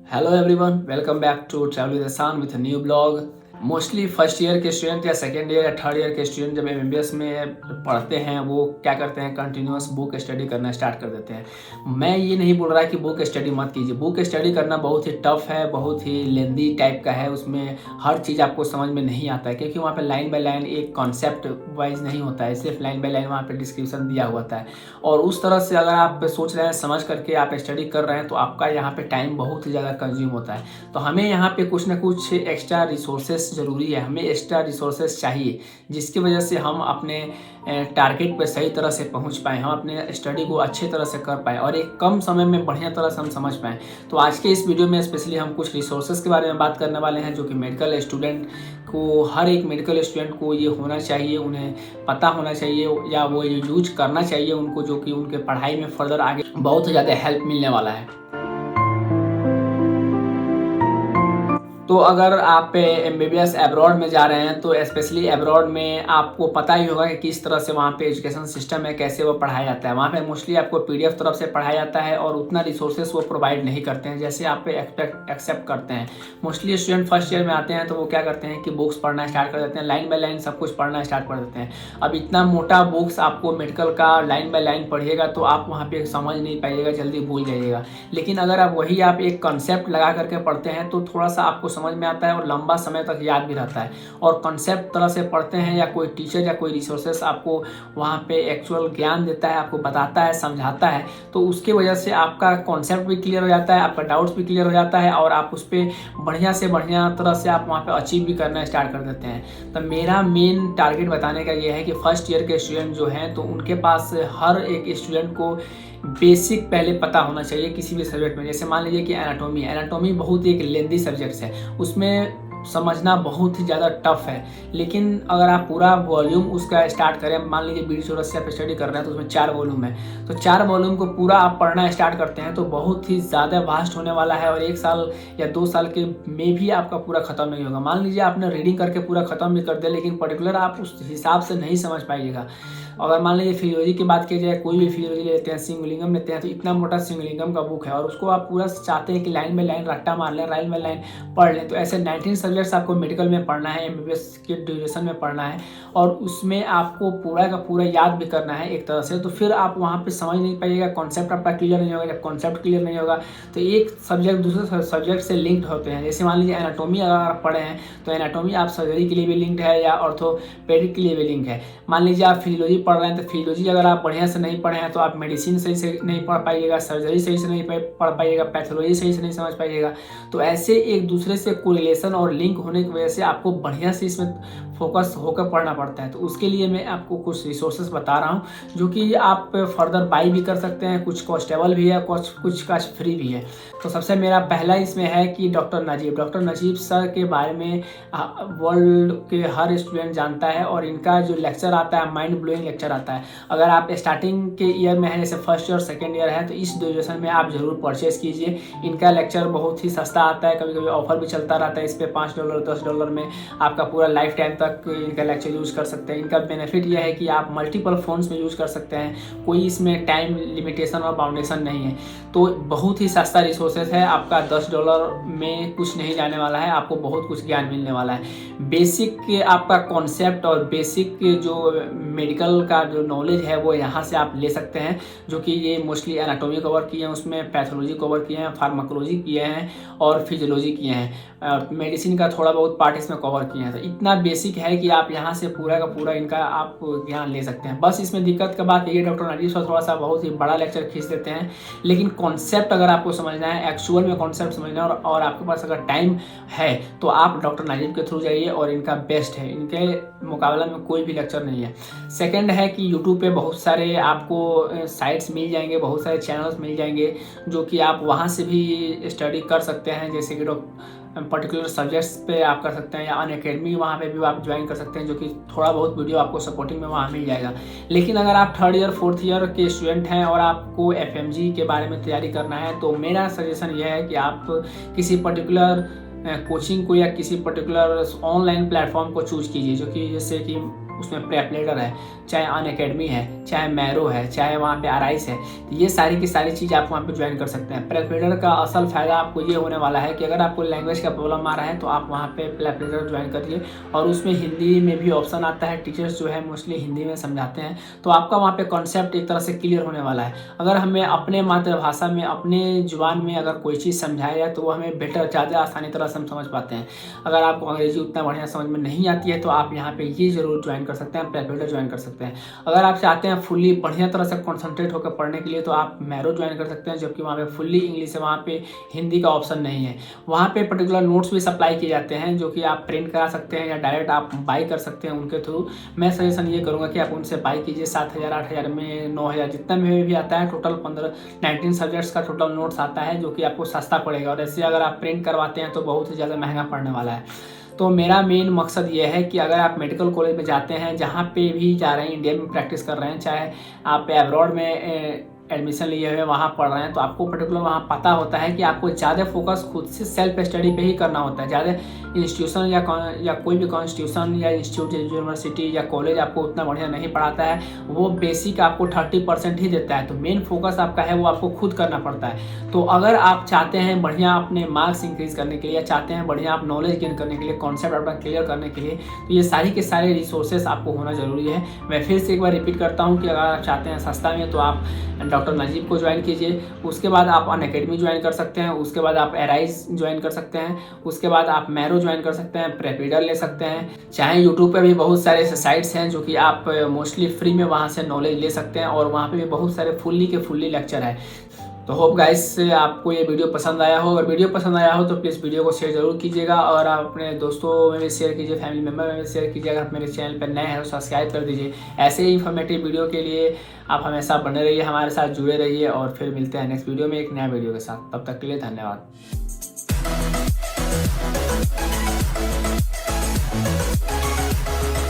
Hello everyone, welcome back to travel with Hasan with a new blog. Mostly first year के student या second year या third year के student जब MBBS में पढ़ते हैं वो क्या करते हैं, कंटिन्यूअस बुक स्टडी करना स्टार्ट कर देते हैं। मैं ये नहीं बोल रहा कि बुक स्टडी मत कीजिए, बुक स्टडी करना बहुत ही टफ है, बहुत ही लेंदी टाइप का है। उसमें हर चीज़ आपको समझ में नहीं आता है क्योंकि वहाँ पे लाइन बाय लाइन एक कॉन्सेप्ट वाइज नहीं होता है, सिर्फ लाइन बाय लाइन वहाँ पे डिस्क्रिप्शन दिया होता है। और उस तरह से अगर आप सोच रहे हैं, समझ करके आप स्टडी कर रहे हैं तो आपका यहाँ पे टाइम बहुत ही ज़्यादा कंज्यूम होता है। तो हमें यहाँ पे कुछ ना कुछ एक्स्ट्रा रिसोर्सेस ज़रूरी है, हमें एक्स्ट्रा रिसोर्सेस चाहिए जिसकी वजह से हम अपने टारगेट पे सही तरह से पहुँच पाएँ, हम अपने स्टडी को अच्छी तरह से कर पाएँ और एक कम समय में बढ़िया तरह से हम समझ पाएँ। तो आज के इस वीडियो में स्पेशली हम कुछ रिसोर्सेज के बारे में बात करने वाले हैं जो कि मेडिकल स्टूडेंट को, हर एक मेडिकल स्टूडेंट को ये होना चाहिए, उन्हें पता होना चाहिए या वो ये यूज करना चाहिए उनको, जो कि उनके पढ़ाई में फर्दर आगे बहुत ज़्यादा हेल्प मिलने वाला है। तो अगर आप एमबीबीएस अब्रॉड में जा रहे हैं तो स्पेशली अब्रॉड में आपको पता ही होगा कि किस तरह से वहाँ पे एजुकेशन सिस्टम है, कैसे वो पढ़ाया जाता है। वहाँ पे मोस्टली आपको पीडीएफ तरफ से पढ़ाया जाता है और उतना रिसोर्सेस वो प्रोवाइड नहीं करते हैं जैसे आप एक्सेप्ट करते हैं। मोस्टली स्टूडेंट फर्स्ट ईयर में आते हैं तो वो क्या करते हैं कि बुक्स पढ़ना स्टार्ट कर देते हैं, लाइन बाय लाइन सब कुछ पढ़ना स्टार्ट कर देते हैं। अब इतना मोटा बुक्स आपको मेडिकल का लाइन बाय लाइन पढ़िएगा तो आप वहाँ पे समझ नहीं पाइएगा, जल्दी भूल जाइएगा। लेकिन अगर आप एक कंसेप्ट लगा करके पढ़ते हैं तो थोड़ा सा आपको समझ में आता है और लंबा समय तक याद भी रहता है। और कॉन्सेप्ट तरह से पढ़ते हैं या कोई टीचर या कोई रिसोर्सेस आपको वहाँ पे एक्चुअल ज्ञान देता है, आपको बताता है, समझाता है, तो उसके वजह से आपका कॉन्सेप्ट भी क्लियर हो जाता है, आपका डाउट्स भी क्लियर हो जाता है और आप उस पर बढ़िया से बढ़िया तरह से आप वहाँ पे अचीव भी करना स्टार्ट कर देते हैं। तो मेरा मेन टारगेट बताने का ये है कि फर्स्ट ईयर के स्टूडेंट जो हैं तो उनके पास हर एक स्टूडेंट को बेसिक पहले पता होना चाहिए किसी भी सब्जेक्ट में। जैसे मान लीजिए कि एनाटॉमी बहुत एक लेंदी सब्जेक्ट है, उसमें समझना बहुत ही ज़्यादा टफ है। लेकिन अगर आप पूरा वॉल्यूम उसका स्टार्ट करें, मान लीजिए बीडी चौरस से आप स्टडी कर रहे हैं तो उसमें 4 वॉल्यूम है, तो 4 वॉल्यूम को पूरा आप पढ़ना स्टार्ट करते हैं तो बहुत ही ज़्यादा वास्ट होने वाला है और 1 साल या 2 साल के में भी आपका पूरा ख़त्म नहीं होगा। मान लीजिए आपने रीडिंग करके पूरा ख़त्म भी कर दिया लेकिन पर्टिकुलर आप उस हिसाब से नहीं समझ पाइएगा। अगर मान लीजिए फिजियोलॉजी की बात की जाए, कोई भी फिजियोलॉजी लेते हैं, सिंगुलिंगम लेते हैं, तो इतना मोटा सिंगुलिंगम का बुक है और उसको आप पूरा चाहते हैं कि लाइन बाय लाइन रट्टा मार लें, लाइन बाय लाइन पढ़ लें। तो ऐसे 19 सब्जेक्ट्स आपको मेडिकल में पढ़ना है, एमबीबीएस के ड्यूरेशन में पढ़ना है और उसमें आपको पूरा का पूरा याद भी करना है एक तरह से। तो फिर आप वहाँ पे समझ नहीं पाइएगा, कॉन्सेप्ट आपका क्लियर नहीं होगा। जब कॉन्सेप्ट क्लियर नहीं होगा तो एक सब्जेक्ट दूसरे सब्जेक्ट से लिंक्ड होते हैं। जैसे मान लीजिए एनाटॉमी अगर आप पढ़े हैं तो एनाटॉमी आप सर्जरी के लिए भी लिंक्ड है या ऑर्थोपेडिक के लिए भी लिंक है। मान लीजिए आप फिजियोलॉजी पढ़ रहे हैं तो फिजियोलॉजी अगर आप बढ़िया से नहीं पढ़े हैं तो आप मेडिसिन सही से नहीं पढ़ पाइएगा, सर्जरी सही से नहीं पढ़ पाइएगा, पैथोलॉजी सही से नहीं समझ पाइएगा। तो ऐसे एक दूसरे से कोरिलेशन और लिंक होने की वजह से आपको बढ़िया से इसमें फोकस होकर पढ़ना पड़ता है। तो उसके लिए मैं आपको कुछ रिसोर्सेस बता रहा हूँ जो कि आप फर्दर बाई भी कर सकते हैं, कुछ कॉस्टेबल भी है, कुछ कास्ट फ्री भी है। तो सबसे मेरा पहला इसमें है कि डॉक्टर नजीब सर के बारे में वर्ल्ड के हर स्टूडेंट जानता है और इनका जो लेक्चर आता है माइंड ब्लोइंग लेक्चर आता है। अगर आप स्टार्टिंग के ईयर में है, जैसे फर्स्ट ईयर सेकेंड ईयर है, तो इस ड्यूरेशन में आप जरूर परचेज कीजिए। इनका लेक्चर बहुत ही सस्ता आता है, कभी कभी ऑफर भी चलता रहता है, इस पर $5 $10 में आपका पूरा लाइफ टाइम तक इनका लेक्चर यूज कर सकते हैं। इनका बेनिफिट यह है कि आप मल्टीपल फोन्स में यूज कर सकते हैं, कोई इसमें टाइम लिमिटेशन और बाउंडेशन नहीं है। तो बहुत ही सस्ता रिसोर्सेस है, आपका $10 में कुछ नहीं जाने वाला है, आपको बहुत कुछ ज्ञान मिलने वाला है। बेसिक आपका कॉन्सेप्ट और बेसिक जो मेडिकल का जो नॉलेज है वो यहाँ से आप ले सकते हैं, जो कि ये मोस्टली एनाटॉमी कवर किए हैं, उसमें पैथोलॉजी कवर किए हैं, फार्माकोलॉजी किए हैं और फिजियोलॉजी किए हैं, मेडिसिन का थोड़ा बहुत पार्ट इसमें कवर किए हैं। तो इतना बेसिक है कि आप यहाँ से पूरा का पूरा इनका आप ज्ञान ले सकते हैं। बस इसमें दिक्कत का बात ये, डॉक्टर नजीब सर थोड़ा सा बहुत ही बड़ा लेक्चर खींच देते हैं, लेकिन कॉन्सेप्ट अगर आपको समझना है, एक्चुअल में कॉन्सेप्ट समझना है और आपके पास अगर टाइम है तो आप डॉक्टर नजीब के थ्रू जाइए और इनका बेस्ट है, इनके मुकाबला में कोई भी लेक्चर नहीं है। सेकंड है कि यूट्यूब पे बहुत सारे आपको साइट्स मिल जाएंगे, बहुत सारे चैनल्स मिल जाएंगे जो कि आप वहाँ से भी स्टडी कर सकते हैं। जैसे कि पर्टिकुलर सब्जेक्ट्स पे आप कर सकते हैं या अनअकैडमी वहाँ पे भी आप ज्वाइन कर सकते हैं, जो कि थोड़ा बहुत वीडियो आपको सपोर्टिंग में वहाँ मिल जाएगा। लेकिन अगर आप थर्ड ईयर फोर्थ ईयर के स्टूडेंट हैं और आपको एफएमजी के बारे में तैयारी करना है तो मेरा सजेशन यह है कि आप किसी पर्टिकुलर कोचिंग को या किसी पर्टिकुलर ऑनलाइन प्लेटफॉर्म को चूज कीजिए, जो कि जैसे कि उसमें प्रेप लीडर है, चाहे अनअकैडमी है, चाहे मैरो है, चाहे वहाँ पे आरआईस है, तो ये सारी की सारी चीज़ आप वहाँ पे ज्वाइन कर सकते हैं। प्रेप लीडर का असल फ़ायदा आपको ये होने वाला है कि अगर आपको लैंग्वेज का प्रॉब्लम आ रहा है तो आप वहाँ पे प्रेप लीडर ज्वाइन करिए, और उसमें हिंदी में भी ऑप्शन आता है। टीचर्स जो है मोस्टली हिंदी में समझाते हैं, तो आपका वहाँ पे कॉन्सेप्ट एक तरह से क्लियर होने वाला है। अगर हमें अपने मातृभाषा में, अपने जुबान में अगर कोई चीज़ समझाया जाए तो वो हमें बेटर, ज़्यादा आसानी तरह से हम समझ पाते हैं। अगर आपको अंग्रेजी उतना बढ़िया समझ में नहीं आती है तो आप यहाँ पे ये ज़रूर ज्वाइन कर सकते हैं, प्रेप लीडर ज्वाइन कर सकते हैं। अगर आप चाहते हैं फुल्ली बढ़िया तरह से कॉन्सेंट्रेट होकर पढ़ने के लिए तो आप मैरो ज्वाइन कर सकते हैं, जबकि वहाँ पे फुल्ली इंग्लिश है, वहाँ पे हिंदी का ऑप्शन नहीं है। वहाँ पे पर्टिकुलर नोट्स भी सप्लाई किए जाते हैं जो कि आप प्रिंट करा सकते हैं या डायरेक्ट आप बाई कर सकते हैं उनके थ्रू। मैं सजेशन ये करूँगा कि आप उनसे बाई कीजिए। 7,000 8,000 में, 9,000 जितना में भी आता है, टोटल 19 सब्जेक्ट्स का टोटल नोट्स आता है, जो कि आपको सस्ता पड़ेगा। और ऐसे अगर आप प्रिंट करवाते हैं तो बहुत ही ज़्यादा महंगा पड़ने वाला है। तो मेरा मेन मकसद ये है कि अगर आप मेडिकल कॉलेज में जाते हैं, जहाँ पे भी जा रहे हैं, इंडिया में प्रैक्टिस कर रहे हैं, चाहे आप अब्रॉड में एडमिशन लिए हुए वहाँ पढ़ रहे हैं, तो आपको पर्टिकुलर वहाँ पता होता है कि आपको ज़्यादा फोकस खुद से सेल्फ स्टडी पे ही करना होता है। ज़्यादा इंस्टीट्यूशन या कोई भी कॉन्स्टिट्यूशन या इंस्टीट्यूट, यूनिवर्सिटी या कॉलेज आपको उतना बढ़िया नहीं पढ़ाता है। वो बेसिक आपको 30% ही देता है, तो मेन फोकस आपका है वो आपको खुद करना पड़ता है। तो अगर आप चाहते हैं बढ़िया अपने मार्क्स इंक्रीज करने के लिए, या चाहते हैं बढ़िया आप नॉलेज गेन करने के लिए, कॉन्सेप्ट अपना क्लियर करने के लिए, तो ये सारी के सारे रिसोर्सेस आपको होना जरूरी है। मैं फिर से एक बार रिपीट करता हूँ कि अगर आप चाहते हैं सस्ता में तो आप डॉक्टर नजीब को ज्वाइन कीजिए, उसके बाद आप अनअकैडमी ज्वाइन कर सकते हैं, उसके बाद आप एराइज ज्वाइन कर सकते हैं, उसके बाद आप मैरो ज्वाइन कर सकते हैं, प्रेप लीडर ले सकते हैं। चाहे यूट्यूब पे भी बहुत सारे साइट्स हैं जो कि आप मोस्टली फ्री में वहाँ से नॉलेज ले सकते हैं, और वहाँ पे भी बहुत सारे फुल्ली लेक्चर है। तो होप गाइस आपको ये वीडियो पसंद आया हो। अगर वीडियो पसंद आया हो तो प्लीज़ वीडियो को शेयर जरूर कीजिएगा, और आप अपने दोस्तों में भी शेयर कीजिए, फैमिली मेम्बर में भी शेयर कीजिए। अगर आप मेरे चैनल पर नए हैं तो सब्सक्राइब कर दीजिए। ऐसे ही इन्फॉर्मेटिव वीडियो के लिए आप हमेशा बने रहिए, हमारे साथ जुड़े रहिए, और फिर मिलते हैं नेक्स्ट वीडियो में एक नया वीडियो के साथ। तब तक के लिए धन्यवाद।